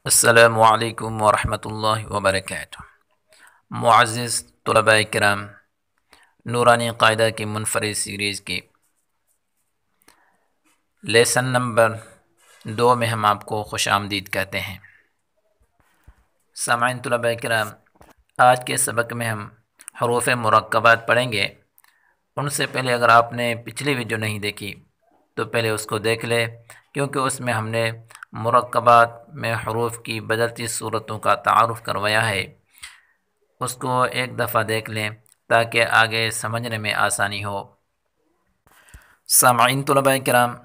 अस्सलामु अलैकुम वरहमतुल्लाहि वबरकातुहू। मुअज़्ज़िज़ तुलबा-ए किराम, नूरानी क़ाइदा की मुनफ़रिद सीरीज़ की लेसन नंबर 2 में हम आपको खुशामदीद कहते हैं। सामाईन तुलबा-ए किराम, आज के सबक में हम हरूफ़ मुरक्कबात पढ़ेंगे। उनसे पहले अगर आपने पिछली वीडियो नहीं देखी तो पहले उसको देख ले, क्योंकि उसमें हमने मुरक्कबात में हरूफ़ की बदलती सूरतों का तारुफ़ करवाया है। उसको एक दफ़ा देख लें ताकि आगे समझने में आसानी हो। सामाईन तुलबा किराम,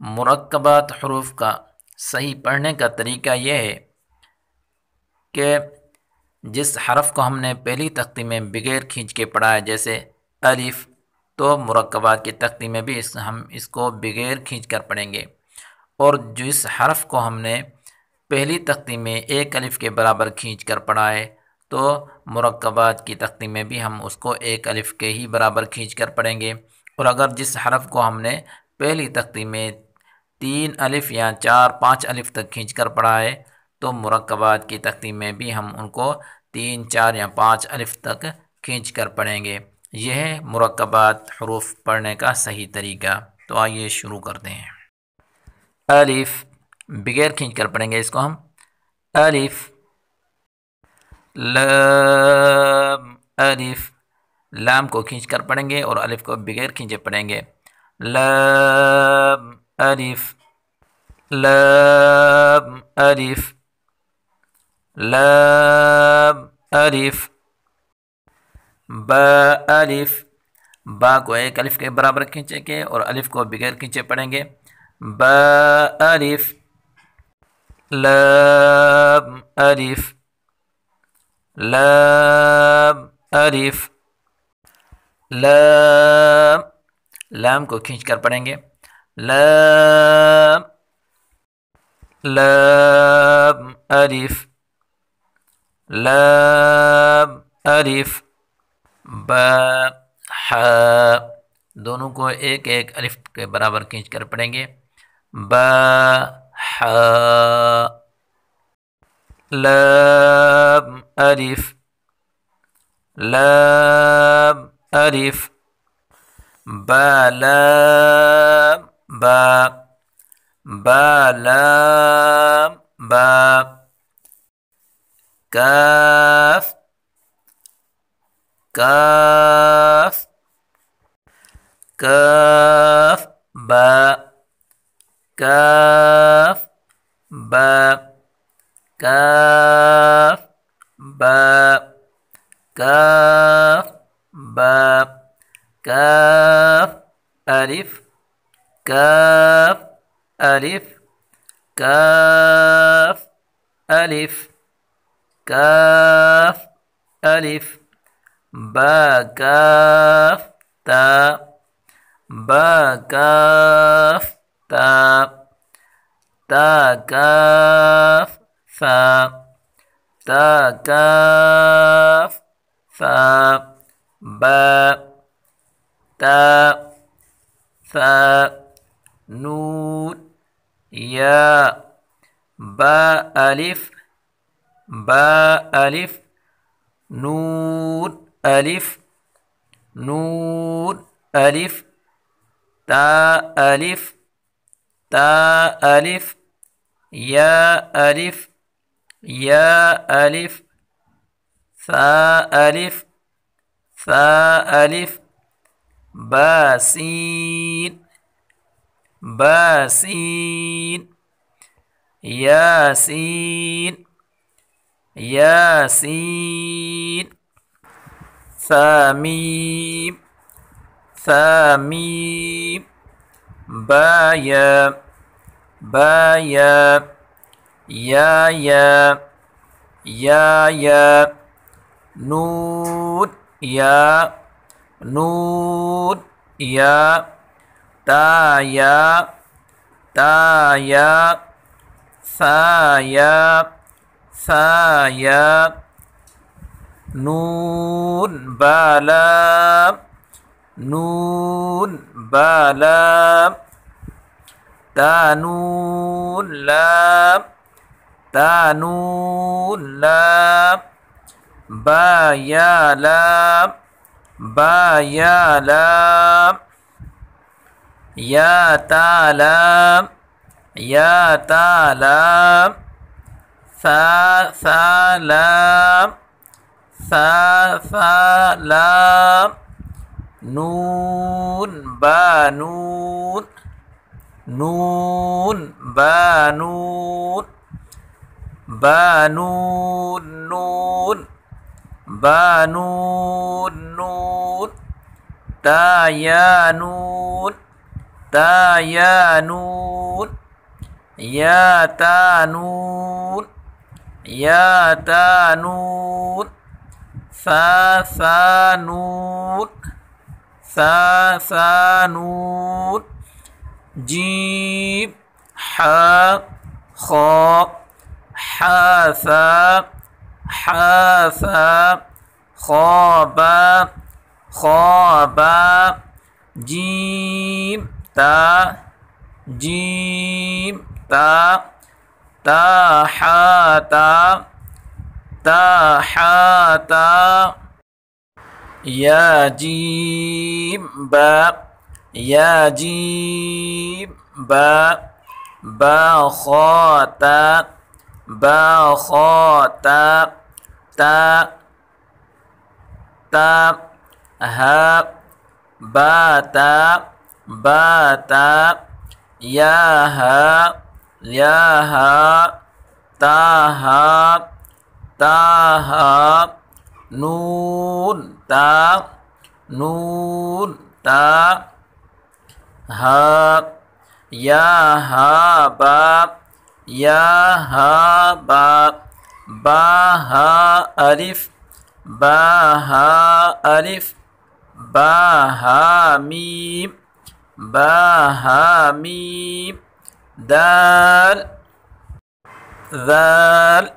मुरक्कबात हरूफ़ का सही पढ़ने का तरीका यह है कि जिस हरफ़ को हमने पहली तख्ती में बगैर खींच के पढ़ा है, जैसे अलिफ़, तो मुरक्कबात की तख्ती में भी हम इसको बगैर खींच कर पढ़ेंगे। और जिस हरफ़ को हमने पहली तख्ती में एक अलिफ़ के बराबर खींच कर पढ़ा है, तो मुरक्कबात की तख्ती में भी हम उसको एक अलिफ़ के ही बराबर खींच कर पढ़ेंगे। और अगर जिस हरफ़ को हमने पहली तख्ती में 3 अलिफ़ या 4-5 अलिफ़ तक खींच कर पढ़ा है, तो मुरक्कबात की तख्ती में भी हम उनको 3, 4 या 5 अलिफ़ तक खींच कर पढ़ेंगे। यह है मुरक्कबात हरूफ़ पढ़ने का सही तरीका। तो आइए शुरू करते हैं। अलिफ़ बगैर खींच कर पढ़ेंगे इसको हम। अलिफ़, लाम, अलिफ़, लाम को खींच कर पढ़ेंगे और अलिफ़ को बगैर खींचे पढ़ेंगे। लाम अलिफ़, लाम अलिफ़, लाम अलिफ़। बा अलिफ़, बा को एक अलिफ़ के बराबर खींचेंगे और अलिफ़ को बगैर खींचे पढ़ेंगे। बा अलिफ़, लाम अलिफ़, लाम अलिफ़, लाम, लाम को खींच कर पढ़ेंगे। लाम, लाम अलिफ़, लाम अलिफ़। बा, हा, दोनों को एक एक अलिफ़ के बराबर खींच कर पढ़ेंगे। बा, हा, लाम अलिफ़, लाम अलिफ़। बा लाम, बा, बा लाम, बा। काफ, काफ, काफ, बा, काफ, बा, काफ, बा, काफ, बा, काफ अलिफ़, काफ अलिफ़, काफ अलिफ़, काफ अलिफ़। बा काफ ता, बा काफ ता, ता काफ सा, ता काफ सा। बा, ता, सा, नून, या। बा अलिफ़, बा अलिफ़, नून अलिफ़, नून अलिफ़। ता अलिफ़, ता अलिफ़, या अलिफ़, या अलिफ़। सा अलिफ़, सा अलिफ़। बा सीन, बा सीन, या सीन, या सीन। सा मीम, सा मीम। बा या, बा या, या या, या या। नून या, नून या। ता या, ता या। सा या, सा या। नून बा लाम, नून बा लाम। ता नून लाम, ता नून लाम, बा या लाम, बा या लाम, या ता लाम, या ता लाम, सा लाम, सा लाम, नून बा नून, नून बा नून, बा नून नून, बा नून नून, ता या नून, ता या नून, या ता नून, या ता नून, सा नून, सा नून, जीम हा खा, हा सा, ख्वाबा, जीम ता, जीम ता, ताहाता, ताहाता, या जीम बा, या जीम बा, बा खाता, बा खाता, ता, ता, हा, बाता, बाता, या हा, या हा, ताहा, ताहा, नून ता, नून ता, हा, या हा बा, या हा बा, बा हा अलिफ, बा हा अलिफ, बा हा मीम, बा हा मीम, दाल, दाल,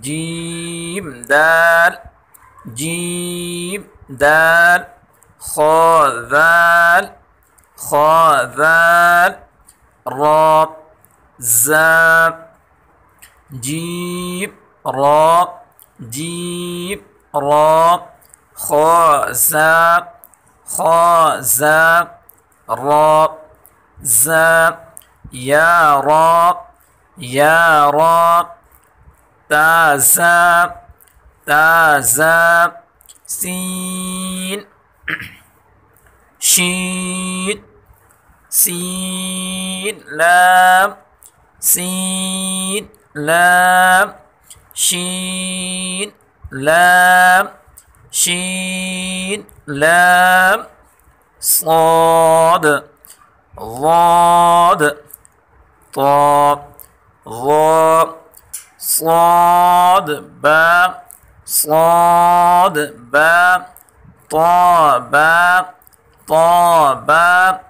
जीम दाल, जीम दाल, खा दाल, खा दाल, रा ज़ा, जीम रा, जीम रा, खा ज़ा, खा ज़ा, रा ज़ा, या रा, या रा, ताज़ा, ताज़ा, सीन, शीन, सीन लाम, सीन लाम, शीन लाम, शीन लाम, صاد ضاد طا ظا صاد با صاد با طا با طا با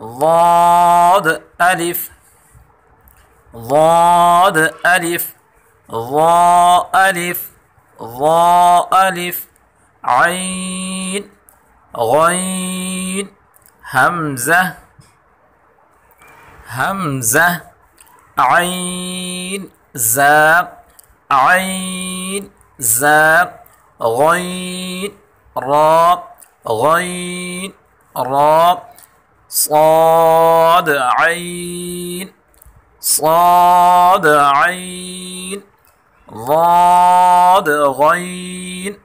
ضاد ألف ضاد ألف ضاء ألف ضاء ألف عين غين همزة همزة عين زا عين زا غين را غين را صاد عين صاد عين ضاد غين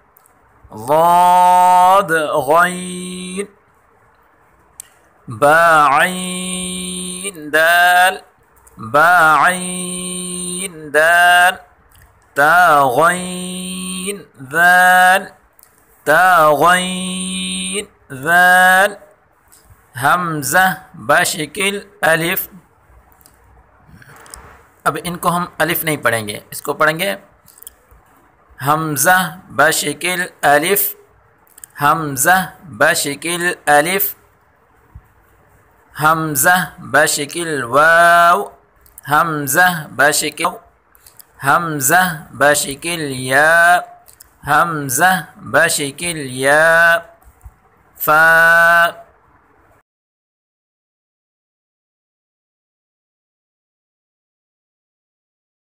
ضاد غين با عين دال با عين دال تا غين ذال تا غين ذال हमज़ा बशकिल अलिफ। अब इनको हम अलिफ नहीं पढ़ेंगे, इसको पढ़ेंगे हमज़ा बशकिल अलिफ, हमज़ा बशकिल अलिफ, हमज़ा बशकिल वाव, हमज़ा बशकिल, हमज़ा बशकिल या, हमज़ा बशकिल या, फा